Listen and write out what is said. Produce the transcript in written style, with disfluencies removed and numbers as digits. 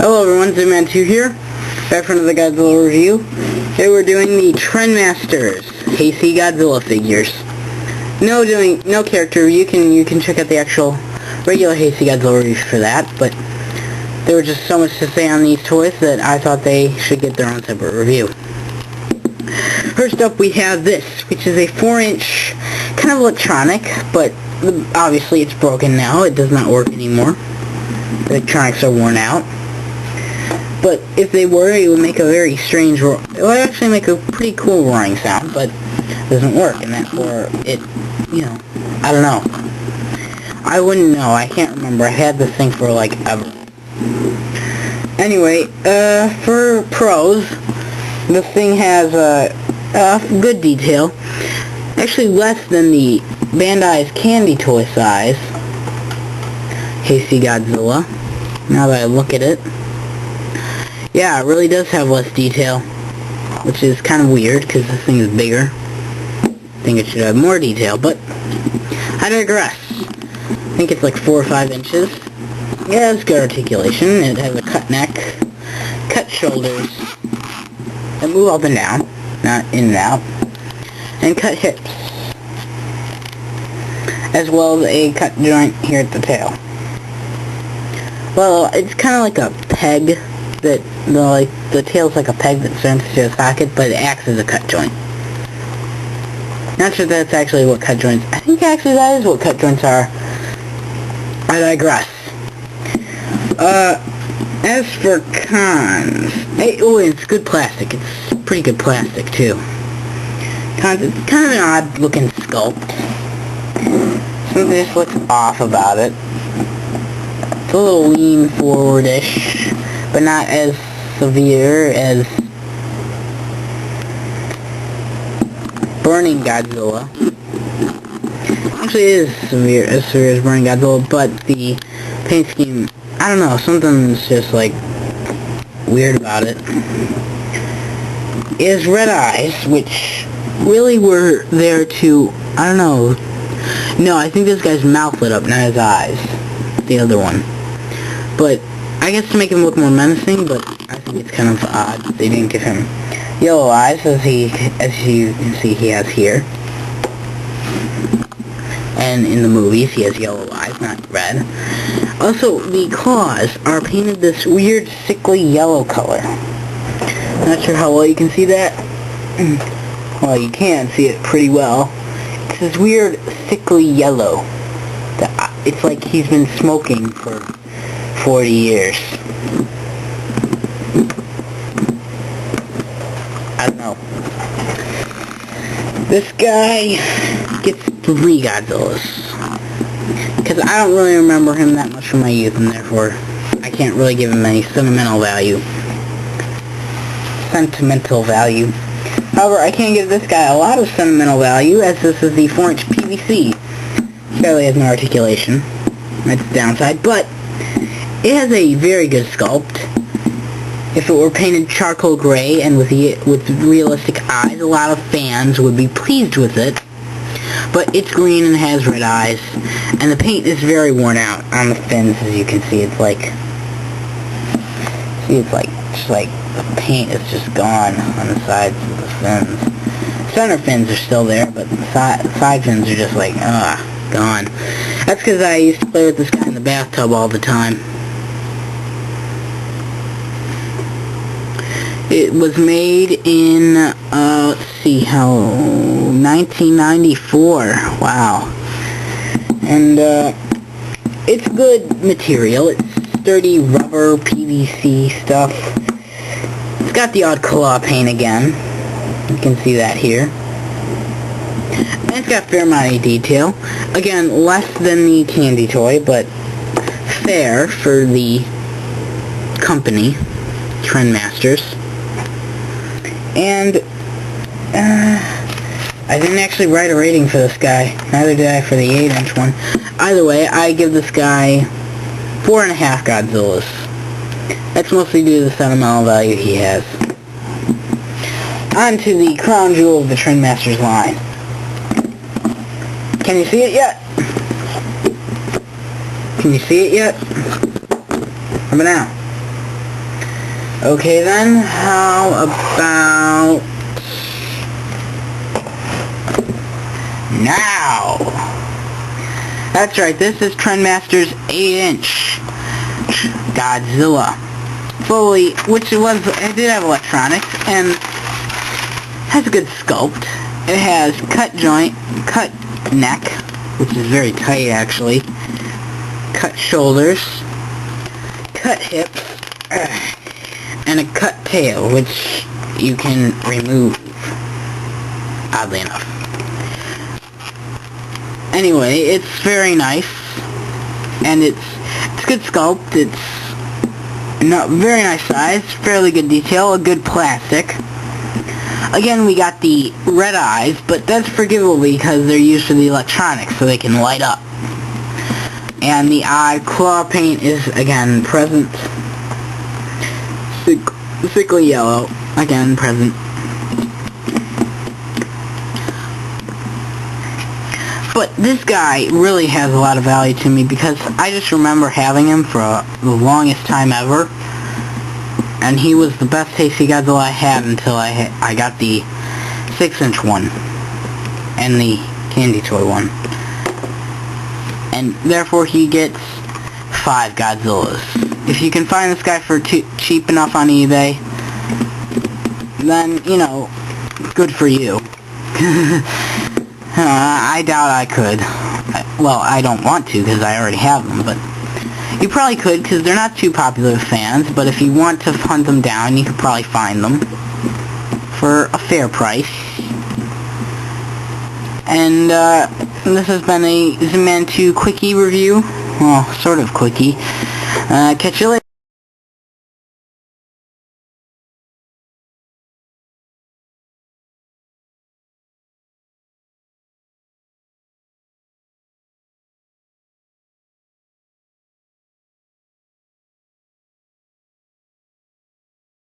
Hello everyone, Zoom2 here, back for another Godzilla review. Today we're doing the Trendmasters Hasty Godzilla figures. No character. You can check out the actual regular Hasty Godzilla review for that, but there was just so much to say on these toys that I thought they should get their own separate review. First up we have this, which is a 4-inch, kind of electronic, but obviously it's broken now. It does not work anymore. The electronics are worn out. But if they were, it would make a very strange roar. It would actually make a pretty cool roaring sound, but it doesn't work, and therefore it, I don't know. I wouldn't know. I can't remember. I've had this thing for like ever. Anyway, for pros, this thing has good detail. Actually less than the Bandai's candy toy size Hasty Godzilla, now that I look at it. Yeah, it really does have less detail, which is kind of weird because this thing is bigger. I think it should have more detail, but I digress. I think it's like 4 or 5 inches. Yeah, it's good articulation. It has a cut neck, cut shoulders that move up and down, not in and out, and cut hips, as well as a cut joint here at the tail. Well, it's kind of like a peg that, the tail's like a peg that turns to a socket, but it acts as a cut joint. Not sure that's actually what cut joints... I think actually that is what cut joints are. I digress. As for cons... it's good plastic. It's pretty good plastic, too. Cons, it's kind of an odd-looking sculpt. Something just looks off about it. It's a little lean forward-ish, but not as severe as Burning Godzilla. Actually, it is severe as Burning Godzilla, but the paint scheme, I don't know, something's just like weird about it. It has red eyes, which really were there to, I don't know. No, I think this guy's mouth lit up, not his eyes. The other one. But I guess to make him look more menacing, but I think it's kind of odd they didn't give him yellow eyes, as you can see he has here. And in the movies he has yellow eyes, not red. Also, the claws are painted this weird, sickly yellow color. Not sure how well you can see that. Well, you can see it pretty well. It's this weird, sickly yellow. It's like he's been smoking for 40 years. I don't know. This guy gets 3 Godzillas. Because I don't really remember him that much from my youth, and therefore I can't really give him any sentimental value. However, I can give this guy a lot of sentimental value, as this is the 4-inch PVC. It barely has no articulation. That's the downside, but it has a very good sculpt. If it were painted charcoal gray and with realistic eyes, a lot of fans would be pleased with it. But it's green and has red eyes, and the paint is very worn out on the fins, as you can see. It's like the paint is just gone on the sides of the fins. Center fins are still there, but the side fins are just like, gone. That's because I used to play with this guy in the bathtub all the time. It was made in, let's see, 1994. Wow. And, it's good material. It's sturdy rubber PVC stuff. It's got the odd claw paint again. You can see that here. And it's got a fair amount of detail. Again, less than the candy toy, but fair for the company, Trendmasters. And, I didn't actually write a rating for this guy. Neither did I for the 8-inch one. Either way, I give this guy 4.5 Godzillas. That's mostly due to the sentimental value he has. On to the crown jewel of the Trendmasters line. Can you see it yet? Can you see it yet? How about now? Okay then, how about... now! That's right, this is Trendmasters 8-inch Godzilla. Fully, it did have electronics, and has a good sculpt. It has cut joint, cut neck, which is very tight actually, cut shoulders, cut hips, and a cut tail, which you can remove, oddly enough. Anyway, it's very nice, and it's good sculpt. It's very nice size, fairly good detail, a good plastic. Again, we got the red eyes, but that's forgivable because they're used for the electronics, so they can light up. And the eye claw paint is again present. Sickly yellow, again present. But this guy really has a lot of value to me because I just remember having him for the longest time ever. And he was the best Hasty Godzilla I had until I got the 6-inch one. And the candy toy one. And therefore he gets 5 Godzillas. If you can find this guy for cheap enough on eBay, then, you know, good for you. I doubt I could. Well, I don't want to because I already have them, but you probably could because they're not too popular with fans, but if you want to hunt them down, you could probably find them for a fair price. And this has been a Z-Man 2 quickie review. Well, sort of quickie. Catch you later.